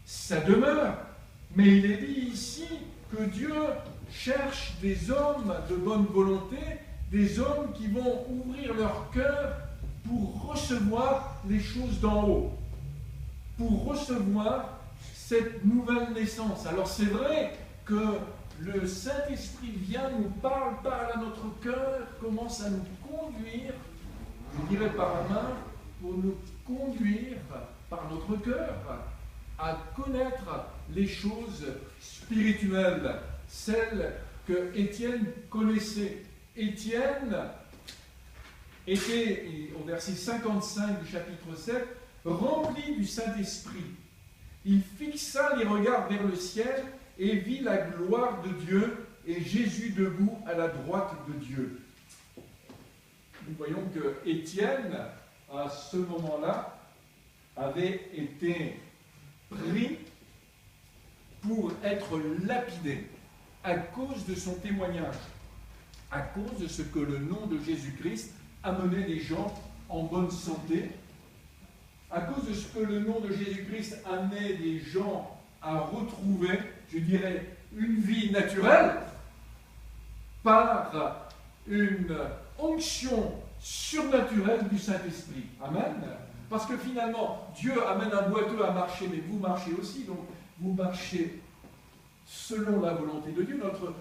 sa demeure. Mais il est dit ici que Dieu cherche des hommes de bonne volonté, des hommes qui vont ouvrir leur cœur pour recevoir les choses d'en haut, pour recevoir cette nouvelle naissance. Alors c'est vrai que le Saint-Esprit vient, nous parle à notre cœur, commence à nous conduire, je dirais par la main, pour nous conduire par notre cœur à connaître les choses spirituelles, celles que Étienne connaissait. Étienne était, au verset 55 du chapitre 7, rempli du Saint-Esprit. Il fixa les regards vers le ciel et vit la gloire de Dieu et Jésus debout à la droite de Dieu. Nous voyons que Étienne, à ce moment-là, avait été pris pour être lapidé à cause de son témoignage, à cause de ce que le nom de Jésus-Christ amenait les gens en bonne santé, à cause de ce que le nom de Jésus-Christ amenait les gens à retrouver, je dirais, une vie naturelle par une onction surnaturelle du Saint-Esprit. Amen. Parce que finalement, Dieu amène un boiteux à marcher, mais vous marchez aussi, donc vous marchez selon la volonté de Dieu.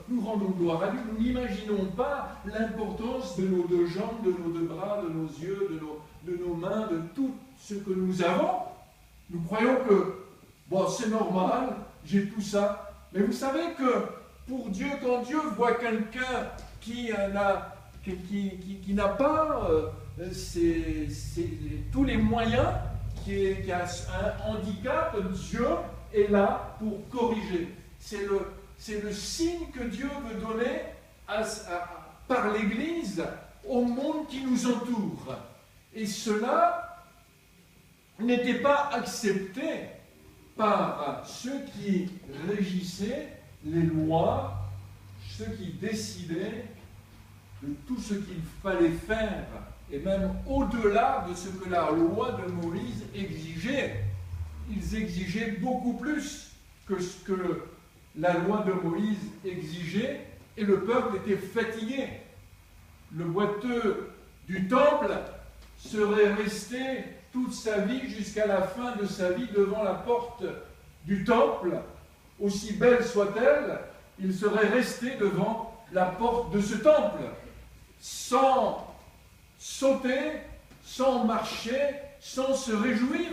Nous rendons gloire à Dieu. Nous n'imaginons pas l'importance de nos deux jambes, de nos deux bras, de nos yeux, de nos mains, de tout ce que nous avons. Nous croyons que, bon, c'est normal, j'ai tout ça. Mais vous savez que pour Dieu, quand Dieu voit quelqu'un qui n'a pas tous les moyens, qui a un handicap, Dieu est là pour corriger. C'est le signe que Dieu veut donner par l'Église au monde qui nous entoure. Et cela n'était pas accepté par ceux qui régissaient les lois, ceux qui décidaient de tout ce qu'il fallait faire, et même au-delà de ce que la loi de Moïse exigeait. Ils exigeaient beaucoup plus que ce que la loi de Moïse exigeait, et le peuple était fatigué. Le boiteux du temple serait resté toute sa vie, jusqu'à la fin de sa vie, devant la porte du temple. Aussi belle soit-elle, il serait resté devant la porte de ce temple, sans sauter, sans marcher, sans se réjouir.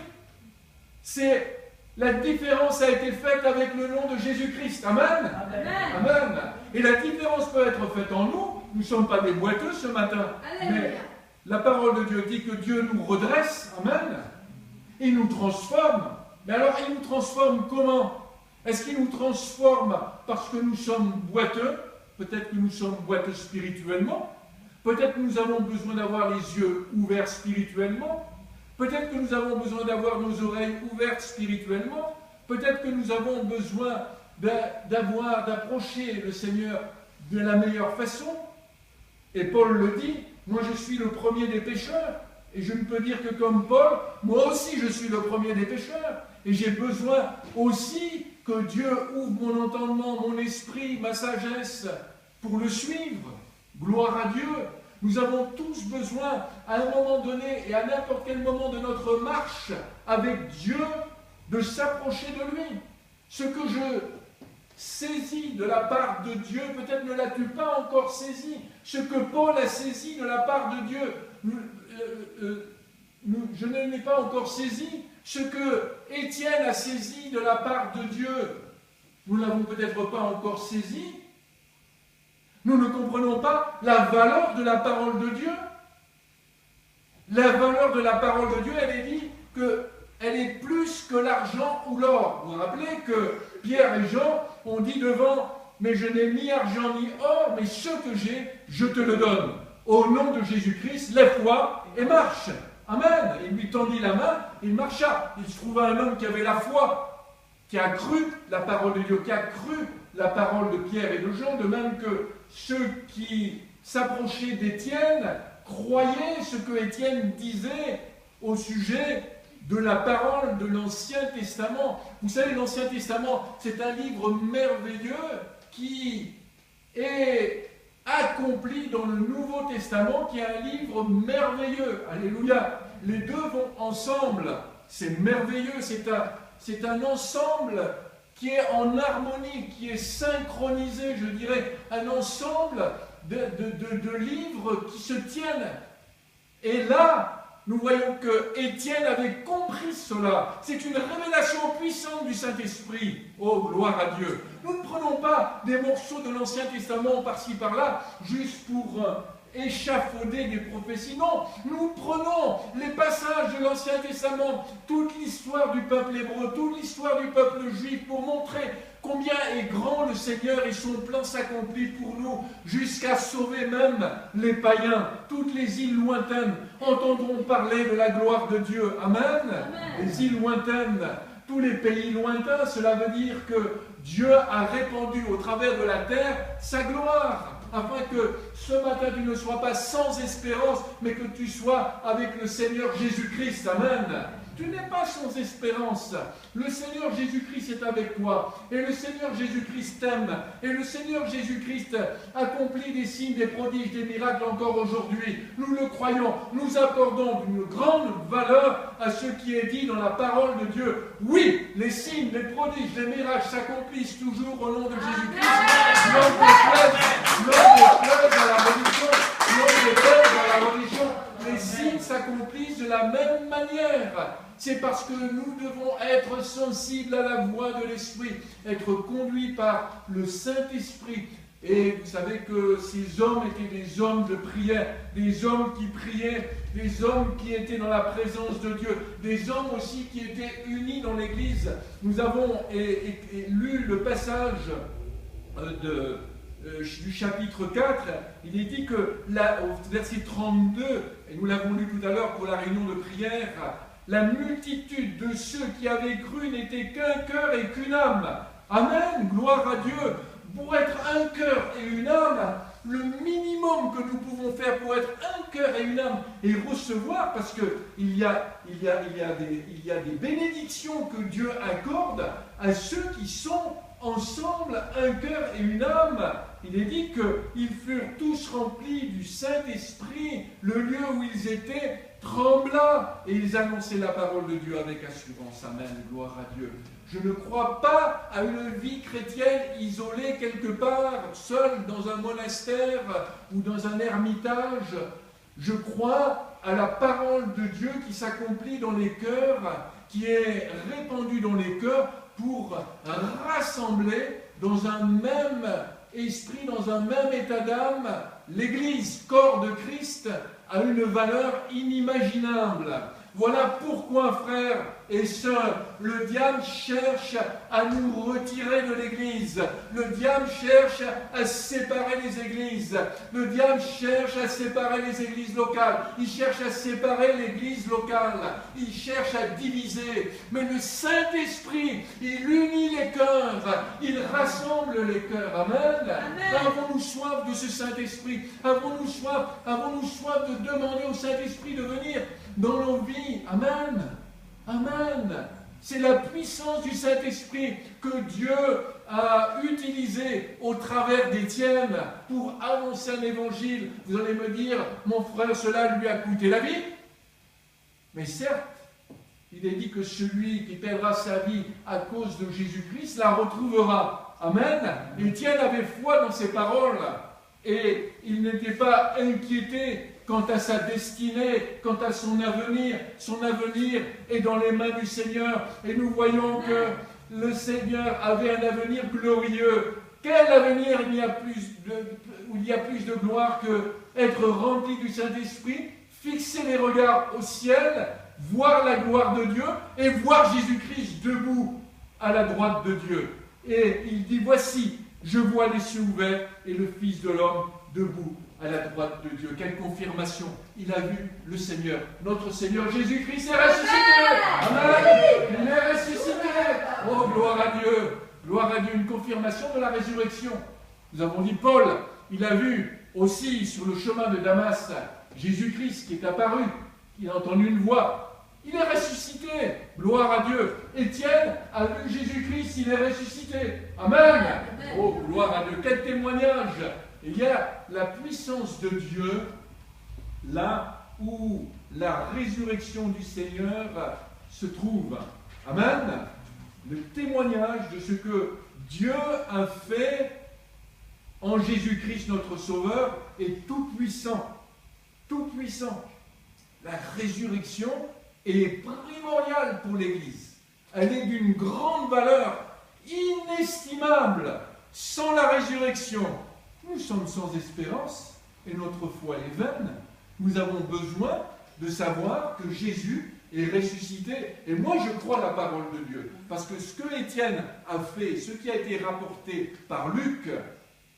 La différence a été faite avec le nom de Jésus-Christ. Amen. Amen. Amen. Et la différence peut être faite en nous. Nous ne sommes pas des boiteux ce matin. Alléluia. Mais la parole de Dieu dit que Dieu nous redresse. Amen. Il nous transforme. Mais alors, il nous transforme comment? Est-ce qu'il nous transforme parce que nous sommes boiteux? Peut-être que nous sommes boiteux spirituellement. Peut-être que nous avons besoin d'avoir les yeux ouverts spirituellement. Peut-être que nous avons besoin d'avoir nos oreilles ouvertes spirituellement. Peut-être que nous avons besoin d'approcher le Seigneur de la meilleure façon. Et Paul le dit, moi je suis le premier des pécheurs. Et je ne peux dire que comme Paul, moi aussi je suis le premier des pécheurs. Et j'ai besoin aussi que Dieu ouvre mon entendement, mon esprit, ma sagesse pour le suivre. Gloire à Dieu. Nous avons tous besoin, à un moment donné et à n'importe quel moment de notre marche avec Dieu, de s'approcher de lui. Ce que je saisis de la part de Dieu, peut-être ne l'as-tu pas encore saisi. Ce que Paul a saisi de la part de Dieu, je ne l'ai pas encore saisi. Ce que Étienne a saisi de la part de Dieu, nous ne l'avons peut-être pas encore saisi. Nous ne comprenons pas la valeur de la parole de Dieu. La valeur de la parole de Dieu, elle est dit qu'elle est plus que l'argent ou l'or. Vous vous rappelez que Pierre et Jean ont dit devant, mais je n'ai ni argent ni or, mais ce que j'ai, je te le donne. Au nom de Jésus-Christ, lève-toi et marche. Amen. Il lui tendit la main, il marcha. Il se trouva un homme qui avait la foi, qui a cru la parole de Dieu, qui a cru la parole de Pierre et de Jean, de même que ceux qui s'approchaient d'Étienne croyaient ce que Étienne disait au sujet de la parole de l'Ancien Testament. Vous savez, l'Ancien Testament, c'est un livre merveilleux qui est accompli dans le Nouveau Testament, qui est un livre merveilleux. Alléluia. Les deux vont ensemble. C'est merveilleux. C'est un ensemble qui est en harmonie, qui est synchronisé, je dirais, un ensemble de livres qui se tiennent. Et là, nous voyons que Étienne avait compris cela. C'est une révélation puissante du Saint-Esprit. Oh, gloire à Dieu. Nous ne prenons pas des morceaux de l'Ancien Testament par-ci par-là, juste pour échafauder des prophéties. Non, nous prenons les passages de l'Ancien Testament, toute l'histoire du peuple hébreu, toute l'histoire du peuple juif, pour montrer combien est grand le Seigneur et son plan s'accomplit pour nous, jusqu'à sauver même les païens. Toutes les îles lointaines entendront parler de la gloire de Dieu. Amen. Amen. Les îles lointaines, tous les pays lointains, cela veut dire que Dieu a répandu au travers de la terre sa gloire, afin que ce matin tu ne sois pas sans espérance, mais que tu sois avec le Seigneur Jésus-Christ. Amen. Tu n'es pas sans espérance. Le Seigneur Jésus-Christ est avec toi. Et le Seigneur Jésus-Christ t'aime. Et le Seigneur Jésus-Christ accomplit des signes, des prodiges, des miracles encore aujourd'hui. Nous le croyons. Nous accordons une grande valeur à ce qui est dit dans la parole de Dieu. Oui, les signes, les prodiges, les miracles s'accomplissent toujours au nom de Jésus-Christ. L'homme déplaise à la religion. L'homme déplaise à la religion. Les signes s'accomplissent de la même manière. C'est parce que nous devons être sensibles à la voix de l'Esprit, être conduits par le Saint-Esprit. Et vous savez que ces hommes étaient des hommes de prière, des hommes qui priaient, des hommes qui étaient dans la présence de Dieu, des hommes aussi qui étaient unis dans l'Église. Nous avons lu le passage du chapitre 4, il est dit que, au verset 32, et nous l'avons lu tout à l'heure pour la réunion de prière, la multitude de ceux qui avaient cru n'était qu'un cœur et qu'une âme. Amen, gloire à Dieu. Pour être un cœur et une âme, le minimum que nous pouvons faire pour être un cœur et une âme et recevoir, parce qu'il y a des bénédictions que Dieu accorde à ceux qui sont ensemble un cœur et une âme. Il est dit qu'ils furent tous remplis du Saint-Esprit, le lieu où ils étaient trembla, et ils annonçaient la parole de Dieu avec assurance. Amen, gloire à Dieu. Je ne crois pas à une vie chrétienne isolée quelque part, seule dans un monastère ou dans un ermitage. Je crois à la parole de Dieu qui s'accomplit dans les cœurs, qui est répandue dans les cœurs pour rassembler dans un même esprit, dans un même état d'âme. L'Église, corps de Christ, a une valeur inimaginable. Voilà pourquoi, frères et sœurs, le diable cherche à nous retirer de l'Église. Le diable cherche à séparer les églises. Le diable cherche à séparer les églises locales. Il cherche à séparer l'Église locale. Il cherche à diviser. Mais le Saint-Esprit, il unit les cœurs. Il rassemble les cœurs. Amen. Amen. Avons-nous soif de ce Saint-Esprit? Avons-nous soif de demander au Saint-Esprit de venir dans nos vies? Amen. Amen. C'est la puissance du Saint-Esprit que Dieu a utilisée au travers d'Étienne pour annoncer un évangile. Vous allez me dire, mon frère, cela lui a coûté la vie. Mais certes, il est dit que celui qui perdra sa vie à cause de Jésus-Christ la retrouvera. Amen. Étienne avait foi dans ses paroles et il n'était pas inquiété quant à sa destinée, quant à son avenir. Son avenir est dans les mains du Seigneur. Et nous voyons que le Seigneur avait un avenir glorieux. Quel avenir où il y a plus de gloire que être rempli du Saint-Esprit, fixer les regards au ciel, voir la gloire de Dieu et voir Jésus-Christ debout à la droite de Dieu. Et il dit, voici, je vois les cieux ouverts et le Fils de l'homme debout à la droite de Dieu. Quelle confirmation! Il a vu le Seigneur. Notre Seigneur Jésus-Christ est ressuscité. Amen. Il est ressuscité. Oh, gloire à Dieu. Gloire à Dieu. Une confirmation de la résurrection. Nous avons dit Paul, il a vu aussi sur le chemin de Damas Jésus-Christ qui est apparu. Il a entendu une voix Il est ressuscité. Gloire à Dieu. Étienne a vu Jésus-Christ, il est ressuscité. Amen. Oh, gloire à Dieu. Quel témoignage. Il y a la puissance de Dieu là où la résurrection du Seigneur se trouve. Amen. Le témoignage de ce que Dieu a fait en Jésus-Christ notre Sauveur est tout puissant. Tout puissant. La résurrection est primordiale pour l'Église. Elle est d'une grande valeur, inestimable. Sans la résurrection, nous sommes sans espérance et notre foi est vaine. Nous avons besoin de savoir que Jésus est ressuscité. Et moi, je crois la parole de Dieu. Parce que ce que Étienne a fait, ce qui a été rapporté par Luc,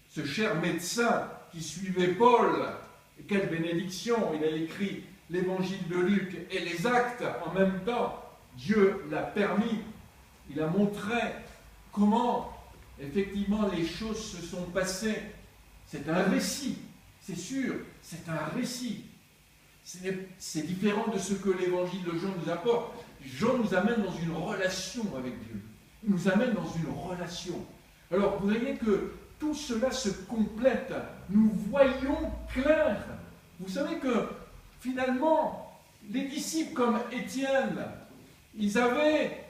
ce cher médecin qui suivait Paul, et quelle bénédiction, il a écrit l'évangile de Luc et les actes en même temps. Dieu l'a permis. Il a montré comment, effectivement, les choses se sont passées. C'est un récit, c'est sûr, c'est un récit. C'est différent de ce que l'évangile de Jean nous apporte. Jean nous amène dans une relation avec Dieu. Il nous amène dans une relation. Alors, vous voyez que tout cela se complète. Nous voyons clair. Vous savez que, finalement, les disciples comme Étienne, ils avaient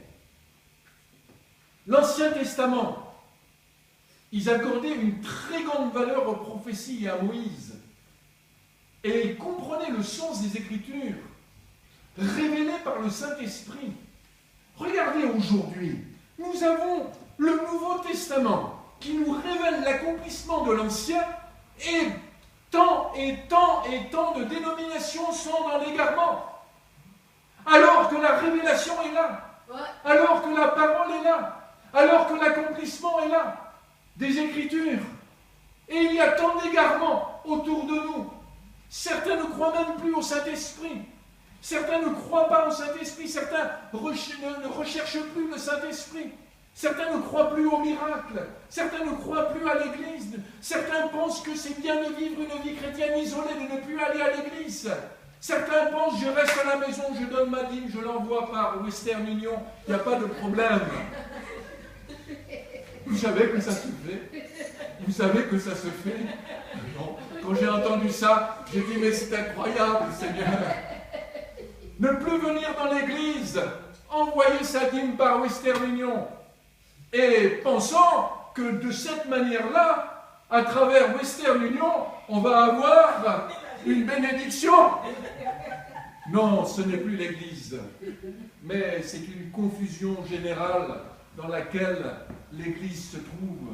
l'Ancien Testament. Ils accordaient une très grande valeur aux prophéties et à Moïse. Et ils comprenaient le sens des Écritures, révélées par le Saint-Esprit. Regardez aujourd'hui, nous avons le Nouveau Testament qui nous révèle l'accomplissement de l'Ancien, et tant de dénominations sont dans l'égarement. Alors que la révélation est là, alors que la parole est là, alors que l'accomplissement est là, des Écritures. Et il y a tant d'égarements autour de nous. Certains ne croient même plus au Saint-Esprit. Certains ne croient pas au Saint-Esprit. Certains ne recherchent plus le Saint-Esprit. Certains ne croient plus au miracle. Certains ne croient plus à l'Église. Certains pensent que c'est bien de vivre une vie chrétienne isolée, de ne plus aller à l'Église. Certains pensent, je reste à la maison, je donne ma dîme, je l'envoie par Western Union, il n'y a pas de problème. Vous savez que ça se fait. Vous savez que ça se fait. Non. Quand j'ai entendu ça, j'ai dit, mais c'est incroyable, Seigneur. Ne plus venir dans l'église, envoyer sa dîme par Western Union, et pensant que de cette manière-là, à travers Western Union, on va avoir une bénédiction. Non, ce n'est plus l'église, mais c'est une confusion générale dans laquelle l'église se trouve.